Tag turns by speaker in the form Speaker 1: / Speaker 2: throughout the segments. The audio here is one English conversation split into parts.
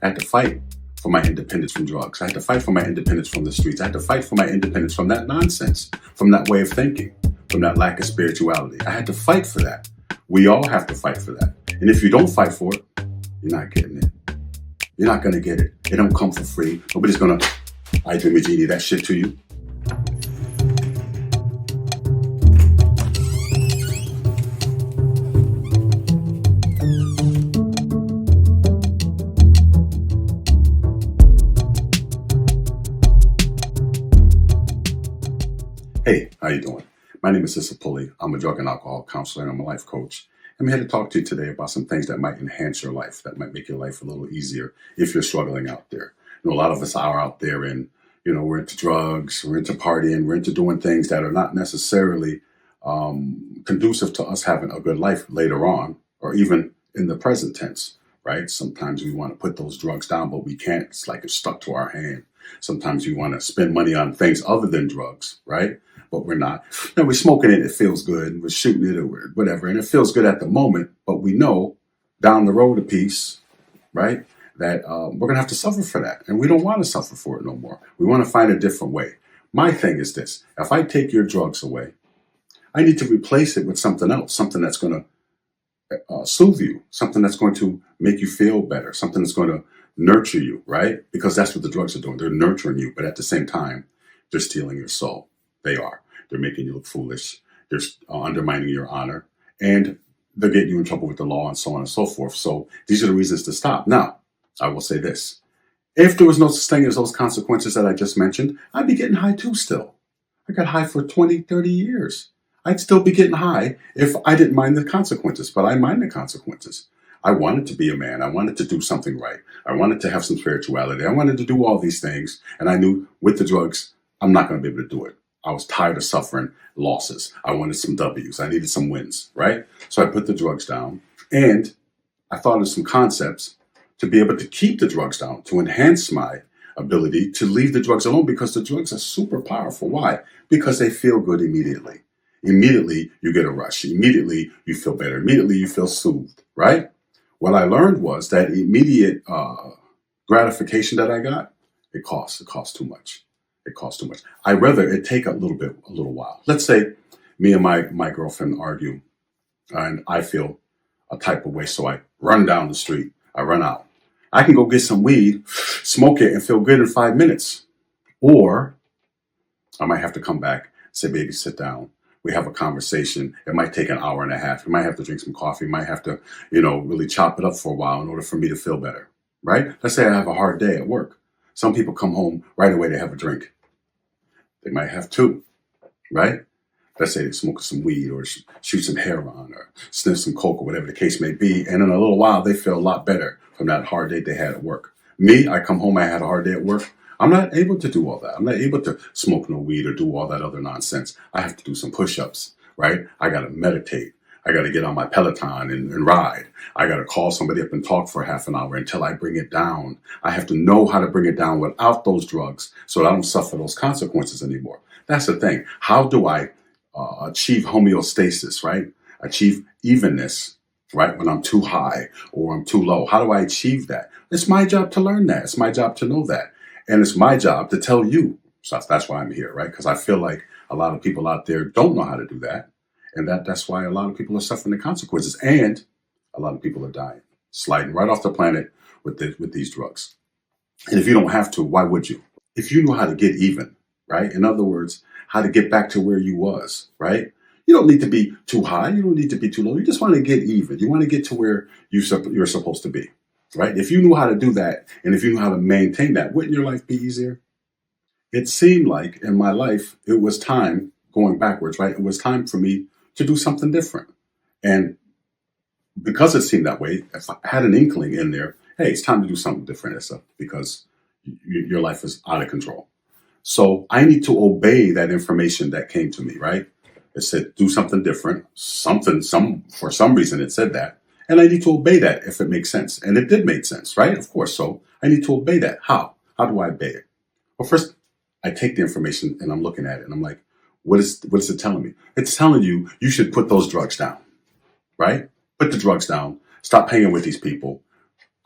Speaker 1: I had to fight for my independence from drugs. I had to fight for my independence from the streets. I had to fight for my independence from that nonsense, from that way of thinking, from that lack of spirituality. I had to fight for that. We all have to fight for that. And if you don't fight for it, you're not getting it. You're not going to get it. It don't come for free. Nobody's going to, I dream a genie, that shit to you. Hey, how you doing? My name is Pulley. I'm a drug and alcohol counselor and I'm a life coach. I'm here to talk to you today about some things that might enhance your life, that might make your life a little easier if you're struggling out there. You know, a lot of us are out there and, we're into drugs, we're into partying, we're into doing things that are not necessarily conducive to us having a good life later on, or even in the present tense, right? Sometimes we want to put those drugs down, but we can't. It's like it's stuck to our hand. Sometimes we want to spend money on things other than drugs, right? But we're not. Now we're smoking it, it feels good. We're shooting it or whatever, and it feels good at the moment, but we know down the road a piece, right, that we're going to have to suffer for that. And we don't want to suffer for it no more. We want to find a different way. My thing is this: if I take your drugs away, I need to replace it with something else, something that's going to soothe you, something that's going to make you feel better, something that's going to nurture you, right? Because that's what the drugs are doing. They're nurturing you, but at the same time, they're stealing your soul. They are. They're making you look foolish. They're undermining your honor. And they're getting you in trouble with the law and so on and so forth. So these are the reasons to stop. Now, I will say this. If there was no such thing as those consequences that I just mentioned, I'd be getting high too still. I got high for 20, 30 years. I'd still be getting high if I didn't mind the consequences. But I mind the consequences. I wanted to be a man. I wanted to do something right. I wanted to have some spirituality. I wanted to do all these things. And I knew with the drugs, I'm not going to be able to do it. I was tired of suffering losses. I wanted some W's. I needed some wins, right? So I put the drugs down and I thought of some concepts to be able to keep the drugs down, to enhance my ability to leave the drugs alone, because the drugs are super powerful. Why? Because they feel good immediately. Immediately you get a rush. Immediately you feel better. Immediately you feel soothed, right? What I learned was that immediate gratification that I got, it costs too much. It costs too much. I'd rather it take a little while. Let's say me and my girlfriend argue and I feel a type of way. So I run down the street. I run out. I can go get some weed, smoke it and feel good in 5 minutes. Or I might have to come back, say, baby, sit down. We have a conversation. It might take an hour and a half. We might have to drink some coffee. We might have to, really chop it up for a while in order for me to feel better, right? Let's say I have a hard day at work. Some people come home right away to have a drink. They might have two, right? Let's say they smoke some weed or shoot some heroin or sniff some coke or whatever the case may be. And in a little while, they feel a lot better from that hard day they had at work. Me, I come home, I had a hard day at work. I'm not able to do all that. I'm not able to smoke no weed or do all that other nonsense. I have to do some push-ups, right? I got to meditate. I got to get on my Peloton and ride. I got to call somebody up and talk for half an hour until I bring it down. I have to know how to bring it down without those drugs so that I don't suffer those consequences anymore. That's the thing. How do I achieve homeostasis, right? Achieve evenness, right? When I'm too high or I'm too low. How do I achieve that? It's my job to learn that. It's my job to know that. And it's my job to tell you. So that's why I'm here, right? Because I feel like a lot of people out there don't know how to do that. And that's why a lot of people are suffering the consequences. And a lot of people are dying, sliding right off the planet with these drugs. And if you don't have to, why would you? If you know how to get even, right? In other words, how to get back to where you was, right? You don't need to be too high. You don't need to be too low. You just want to get even. You want to get to where you're supposed to be, right? If you knew how to do that, and if you knew how to maintain that, wouldn't your life be easier? It seemed like in my life, it was time going backwards, right? It was time for me to do something different. And because it seemed that way, if I had an inkling in there, hey, it's time to do something different, Issa, because your life is out of control. So I need to obey that information that came to me, right? It said, do something different, for some reason it said that. And I need to obey that if it makes sense. And it did make sense, right? Of course. So I need to obey that. How? How do I obey it? Well, first, I take the information and I'm looking at it and I'm like, what is it telling me? It's telling you should put those drugs down, right? Put the drugs down. Stop hanging with these people.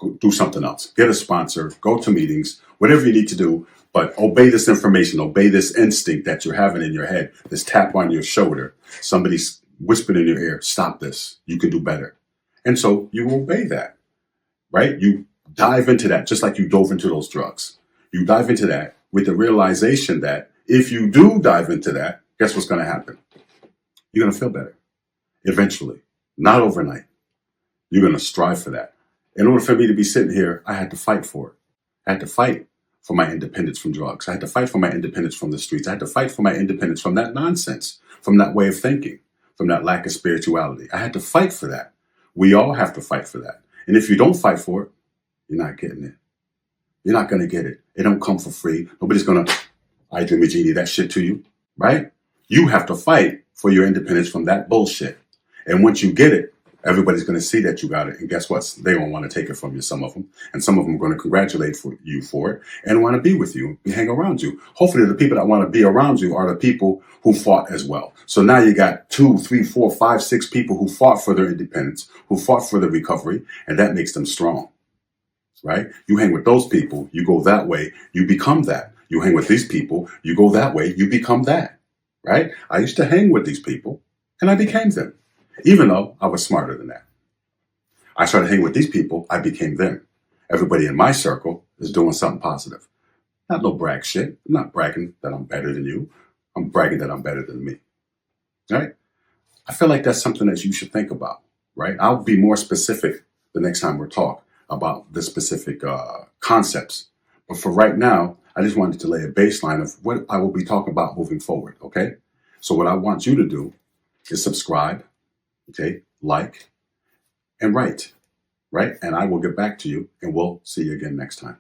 Speaker 1: Go do something else. Get a sponsor, go to meetings, whatever you need to do, but obey this information, obey this instinct that you're having in your head, this tap on your shoulder, somebody's whispering in your ear, stop this, you can do better. And so you obey that, right? You dive into that just like you dove into those drugs. You dive into that with the realization that if you do dive into that, guess what's going to happen? You're going to feel better eventually, not overnight. You're going to strive for that. In order for me to be sitting here, I had to fight for it. I had to fight for my independence from drugs. I had to fight for my independence from the streets. I had to fight for my independence from that nonsense, from that way of thinking, from that lack of spirituality. I had to fight for that. We all have to fight for that. And if you don't fight for it, you're not getting it. You're not going to get it. It don't come for free. Nobody's going to, I dream a genie, that shit to you, right? You have to fight for your independence from that bullshit. And once you get it, everybody's going to see that you got it. And guess what? They don't want to take it from you, some of them. And some of them are going to congratulate you for it and want to be with you and hang around you. Hopefully the people that want to be around you are the people who fought as well. So now you got 2, 3, 4, 5, 6 people who fought for their independence, who fought for the recovery, and that makes them strong, right? You hang with those people, you go that way, you become that. You hang with these people, you go that way, you become that, right? I used to hang with these people and I became them. Even though I was smarter than that. I started hanging with these people, I became them. Everybody in my circle is doing something positive. Not no brag shit. I'm not bragging that I'm better than you. I'm bragging that I'm better than me. Right? I feel like that's something that you should think about. Right? I'll be more specific the next time we talk about the specific concepts. But for right now, I just wanted to lay a baseline of what I will be talking about moving forward. Okay? So what I want you to do is subscribe. Okay, like and write, right? And I will get back to you and we'll see you again next time.